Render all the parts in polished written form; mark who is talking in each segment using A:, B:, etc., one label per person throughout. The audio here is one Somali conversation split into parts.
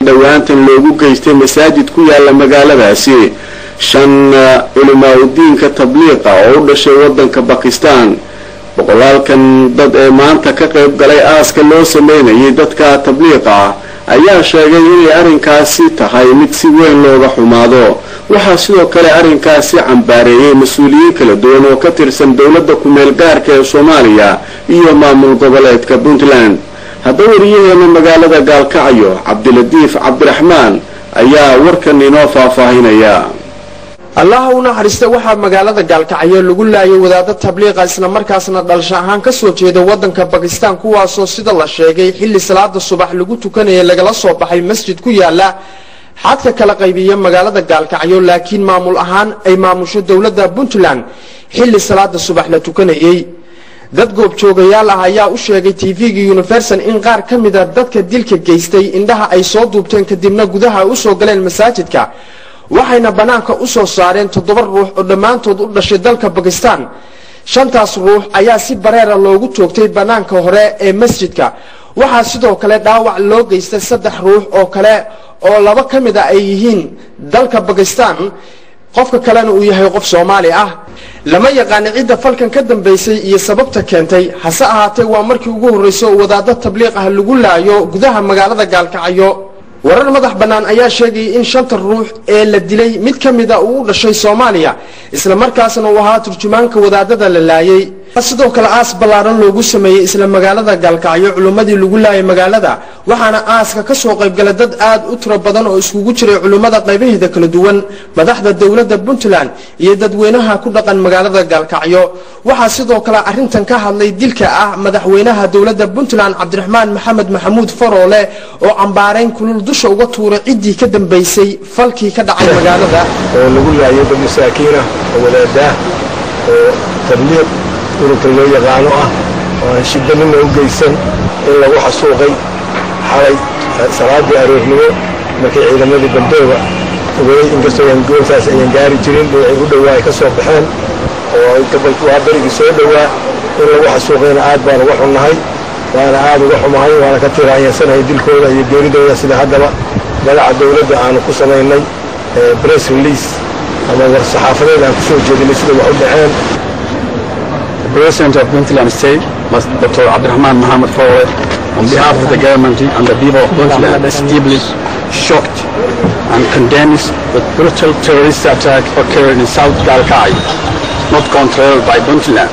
A: dhowaantan loogu geystay masaajid ku yaala magaaladaasi 5 culamaa u diinka tabliiqa oo u dhashay wadanka Pakistan. boqolaalkan dad ee maanta ka qayb galay aaska loo sameeyay dadka tabliiqa ayaa sheegay in arrinkaasi tahay mid si weyn looga xumaado. waxa sidoo kale arrinkaasi cambaareeyay mas'uuliyiin kala duwan oo ka tirsan dawladda ku meel gaarka ee Soomaaliya iyo maamul goboleedka Puntland. haddaba wariyaheena magaalada Gaalkacyo Cabdiladiif Cabdiraxmaan ayaa warkan inoo faahfaahinaya.
B: الله ونحرسته waxa magaalada Gaalkacyo lagu laayay wadaadada tabliiqa isla markaasna dhalasho ahaan ka soo jeeda wadanka Pakistan kuwaas oo sida la sheegay xilli salaada subax lagu tukanayay lagala soo baxay masjid ku yaala xadka kala qaybiya magaalada Gaalkacyo laakiin maamul ahaan ay maamusho dawladda Puntland xilli salaada subax la tukanayay. dad goob joogayaal ah ayaa u sheegay TV-ga Universal in qaar kamid ah dadka dilka geystay indhaha ay soo duubteen kadibna gudaha u soo galeen masaajidka waxayna banaanka u soo saareen 7 ruux oo dhamaantood u dhashay dalka Pakistan. 5taas ruux ayaa si bareera loogu toogtay banaanka hore ee masjidka. waxa sidoo kale dhaawac loo geystay 3 ruux oo kale oo 2 kamid ah ay yihiin dalka Pakistan qofka kalena uu yahay qof Soomaali ah. lama yaqaan cid falkan ka dambeysay iyo sababta keentay hase ahaatee waa markii ugu horeysay wadaadada tabliiq ah lagu laayo gudaha magaalada Gaalkacyo. warar madax banaan ayaa sheegay in 5 ruux ee la dilay mid kamid ah uu dhashay Soomaaliya isla markaasna uu ahaa turjumaanka wadaadada la laayay. sidoo kale aas balaaran loogu sameeyay isla magaalada Gaalkacyo culimadii lagu laayay magaalada waxaana aaska ka soo qayb galay dad aad u tiro badan oo isugu jiray culimada qaybaheeda kala duwan madaxda dawladda Puntland iyo dadweynaha ku dhaqan magaalada Gaalkacyo. waxa sidoo kale arintan ka hadlay dilka ah madaxweynaha dawladda Puntland Cabdiraxmaan Maxamed Maxamuud Faroole oo cambaareen kulul dusha uga tuuray cidii ka dambeysay falkii ka dhacay magaalada
C: oo lagu laayay dad masaakiin ah oo wadaada oo tabliiq ururka loo yaqaano ah oo shidda min u geysan in lagu xasuuqay xalay salaadii aroornimo markay ciidamadii bandooga ugu inkastoo aan goobtaas ay gaari jirin ay u dhawaay ka soo baxeen oo gobolku waa barigi soo dhawaa in lagu xasuuqayna aad baan uga xunnahay waana aad uga xumahay waana ka tiraayeensanay dilkooda iyo geeridooda sida haddaba dalaca dawladda aanu ku sameynay press release ama war saxaafadeed aan ku soo jeedinay sida wax u dhaceen.
D: The President of Puntland State, Dr. Abdurrahman Mohammed Farole, on behalf of the government and the people of Puntland, is deeply shocked and condemns the brutal terrorist attack occurred in South Gaalkacyo, not controlled by Puntland,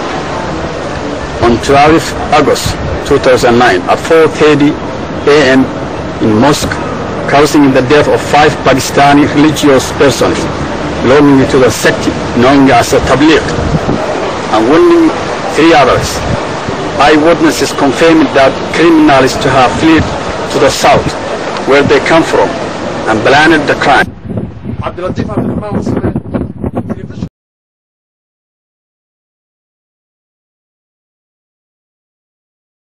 D: on 12 August 2009 at 4:30 a.m. in mosque, causing the death of 5 Pakistani religious persons belonging to the sect known as the Tabliq, and wounding 3 others. Eyewitnesses confirmed that criminals to have fled to the south, where they come from, and planned the crime.